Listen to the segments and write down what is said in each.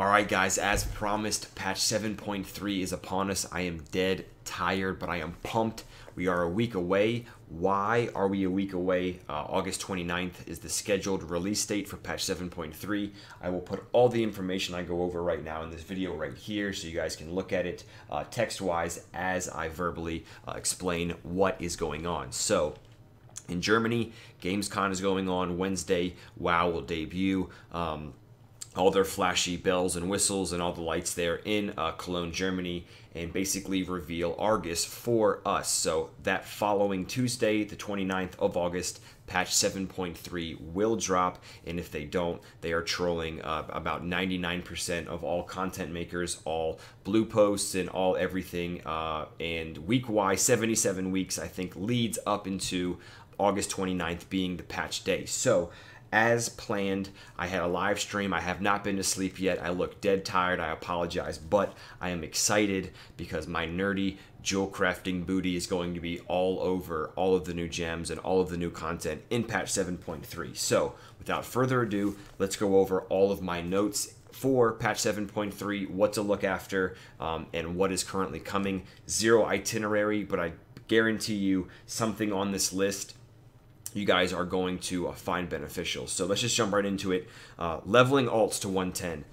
Alright guys, as promised, patch 7.3 is upon us. I am dead tired, but I am pumped. We are a week away. Why are we a week away? August 29th is the scheduled release date for patch 7.3. I will put all the information I go over right now in this video right here so you guys can look at it text-wise as I verbally explain what is going on. So, in Germany, Gamescom is going on Wednesday. WoW will debut. All their flashy bells and whistles and all the lights there in Cologne, Germany, and basically reveal Argus for us. So that following Tuesday, the 29th of August, patch 7.3 will drop, and if they don't, they are trolling about 99% of all content makers, all blue posts and all everything, and week-wise, 77 weeks, I think, leads up into August 29th being the patch day. So, as planned, I had a live stream. I have not been to sleep yet. I look dead tired. I apologize, but I am excited because my nerdy jewel crafting booty is going to be all over all of the new gems and all of the new content in patch 7.3. So, without further ado, let's go over all of my notes for patch 7.3, what to look after, and what is currently coming. Zero itinerary, but I guarantee you something on this list you guys are going to find beneficial. So let's just jump right into it. Leveling alts to 110.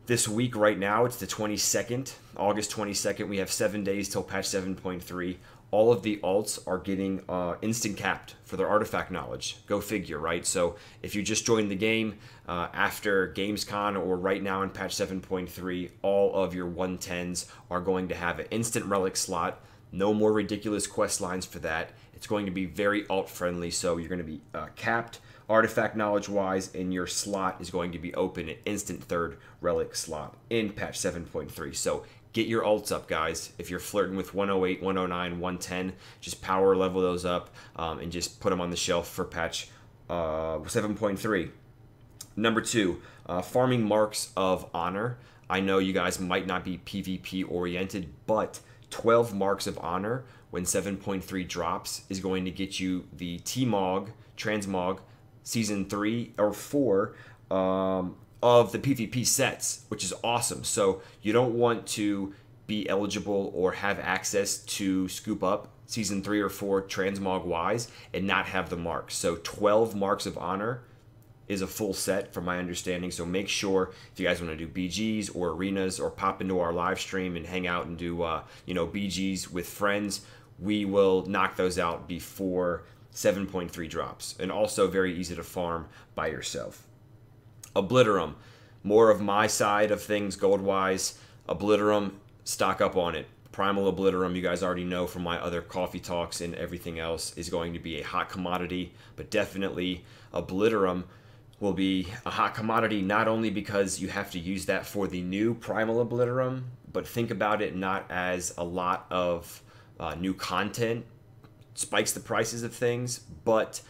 This week right now, it's the 22nd, August 22nd. We have 7 days till patch 7.3. All of the alts are getting instant capped for their artifact knowledge. Go figure, right? So if you just joined the game after Gamescom or right now in patch 7.3, all of your 110s are going to have an instant relic slot. No more ridiculous quest lines for that. It's going to be very alt-friendly, so you're going to be capped artifact knowledge-wise, and your slot is going to be open, an instant third relic slot in patch 7.3. So get your alts up, guys. If you're flirting with 108, 109, 110, just power level those up and just put them on the shelf for patch 7.3. Number 2, farming marks of honor. I know you guys might not be PvP oriented, but 12 marks of honor when 7.3 drops is going to get you the T-Mog, Transmog, Season 3 or 4 of the PvP sets, which is awesome. So you don't want to be eligible or have access to scoop up Season 3 or 4 Transmog-wise and not have the marks. So 12 marks of honor is a full set from my understanding, so make sure if you guys want to do BGs or arenas or pop into our live stream and hang out and do BGs with friends, we will knock those out before 7.3 drops, and also very easy to farm by yourself. Obliterum, more of my side of things gold wise. Obliterum, stock up on it. Primal Obliterum, you guys already know from my other coffee talks and everything else, is going to be a hot commodity, but definitely Obliterum will be a hot commodity not only because you have to use that for the new Primal Obliterum, but think about it not as a lot of new content spikes the prices of things, but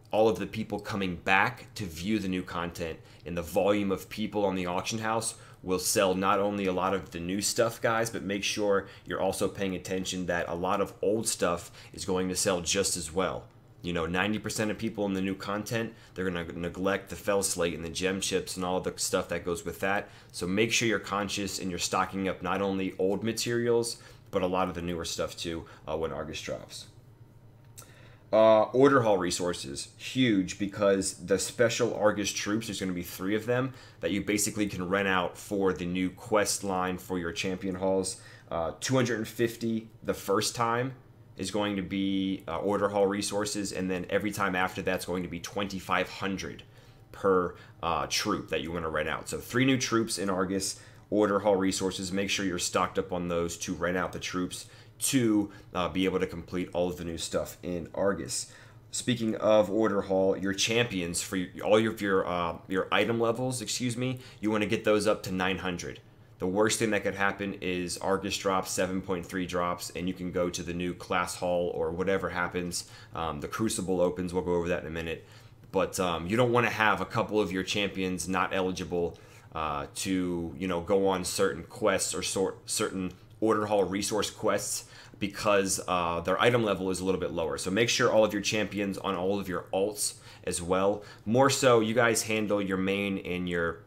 all of the people coming back to view the new content and the volume of people on the auction house will sell not only a lot of the new stuff, guys, but make sure you're also paying attention that a lot of old stuff is going to sell just as well. You know, 90% of people in the new content, they're going to neglect the fell slate and the gem chips and all the stuff that goes with that. So make sure you're conscious and you're stocking up not only old materials, but a lot of the newer stuff too when Argus drops. Order hall resources, huge, because the special Argus troops, there's going to be 3 of them that you basically can rent out for the new quest line for your champion halls. 250 the first time is going to be order hall resources, and then every time after that's going to be 2,500 per troop that you want to rent out. So 3 new troops in Argus, order hall resources. Make sure you're stocked up on those to rent out the troops to be able to complete all of the new stuff in Argus. Speaking of order hall, your champions for all of your item levels, you want to get those up to 900. The worst thing that could happen is Argus drops, 7.3 drops, and you can go to the new class hall or whatever happens. The Crucible opens, we'll go over that in a minute. But you don't want to have a couple of your champions not eligible to go on certain quests or certain order hall resource quests because their item level is a little bit lower. So make sure all of your champions on all of your alts as well. More so, you guys handle your main and your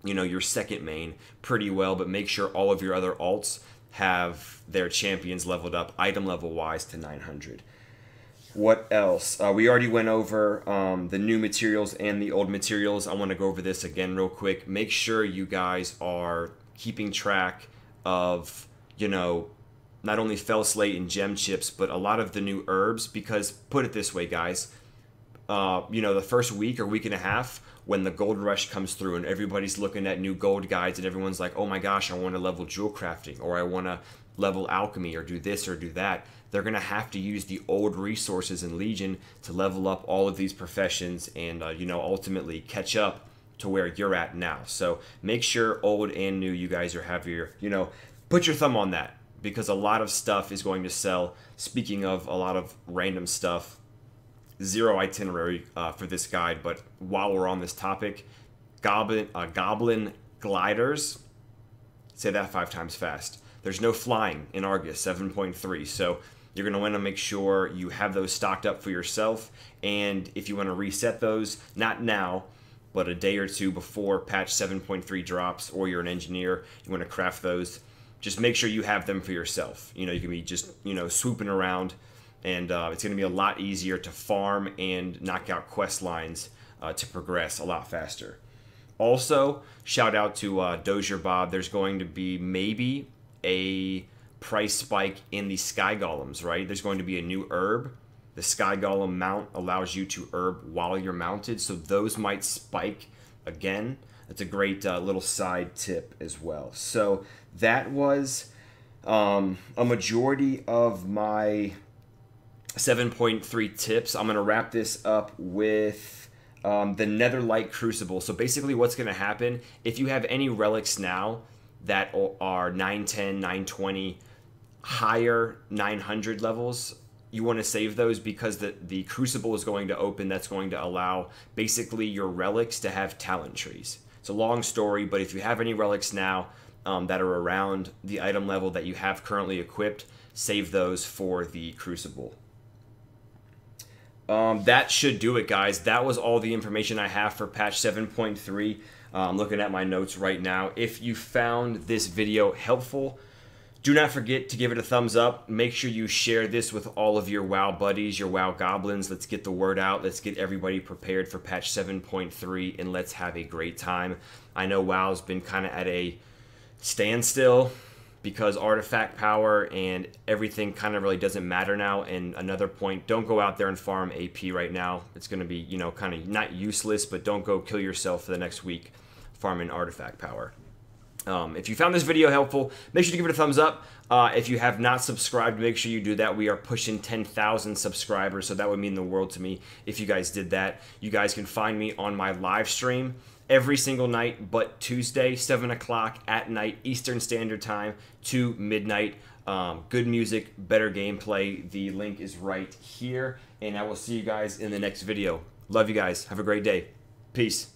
you know, your second main pretty well, but make sure all of your other alts have their champions leveled up item level wise to 900. What else? We already went over the new materials and the old materials. I want to go over this again real quick. Make sure you guys are keeping track of, you know, not only fell slate and gem chips, but a lot of the new herbs, because put it this way, guys, you know, the first week or week and a half when the gold rush comes through and everybody's looking at new gold guides and everyone's like, oh my gosh, I want to level jewel crafting, or I want to level alchemy, or do this or do that. They're going to have to use the old resources in Legion to level up all of these professions and, you know, ultimately catch up to where you're at now. So make sure old and new, you guys have your, you know, put your thumb on that, because a lot of stuff is going to sell. Speaking of a lot of random stuff, zero itinerary for this guide, but while we're on this topic, Goblin Gliders, say that 5 times fast. There's no flying in Argus 7.3, so you're going to want to make sure you have those stocked up for yourself, and if you want to reset those, not now, but a day or two before patch 7.3 drops, or you're an engineer, you want to craft those, just make sure you have them for yourself. You know, you can be just, you know, swooping around, and it's going to be a lot easier to farm and knock out quest lines to progress a lot faster. Also, shout out to Dozier Bob. There's going to be maybe a price spike in the Sky Golems, right? There's going to be a new herb. The Sky Golem mount allows you to herb while you're mounted, so those might spike again. That's a great little side tip as well. So that was a majority of my 7.3 tips. I'm going to wrap this up with the Netherlight Crucible. So basically what's going to happen, if you have any relics now that are 910, 920, higher 900 levels, you want to save those, because the Crucible is going to open. That's going to allow basically your relics to have talent trees. It's a long story, but if you have any relics now that are around the item level that you have currently equipped, save those for the Crucible. That should do it, guys. That was all the information I have for patch 7.3. I'm looking at my notes right now. If you found this video helpful, do not forget to give it a thumbs up. Make sure you share this with all of your WoW buddies, your WoW goblins. Let's get the word out. Let's get everybody prepared for patch 7.3, and let's have a great time. I know WoW's been kind of at a standstill because artifact power and everything kind of really doesn't matter now. And another point, don't go out there and farm AP right now. It's going to be, you know, kind of not useless, but don't go kill yourself for the next week farming artifact power. If you found this video helpful, make sure to give it a thumbs up. If you have not subscribed, make sure you do that. We are pushing 10,000 subscribers, so that would mean the world to me if you guys did that. You guys can find me on my live stream every single night, but Tuesday, 7 o'clock at night, Eastern Standard Time to midnight. Good music, better gameplay. The link is right here, and I will see you guys in the next video. Love you guys. Have a great day. Peace.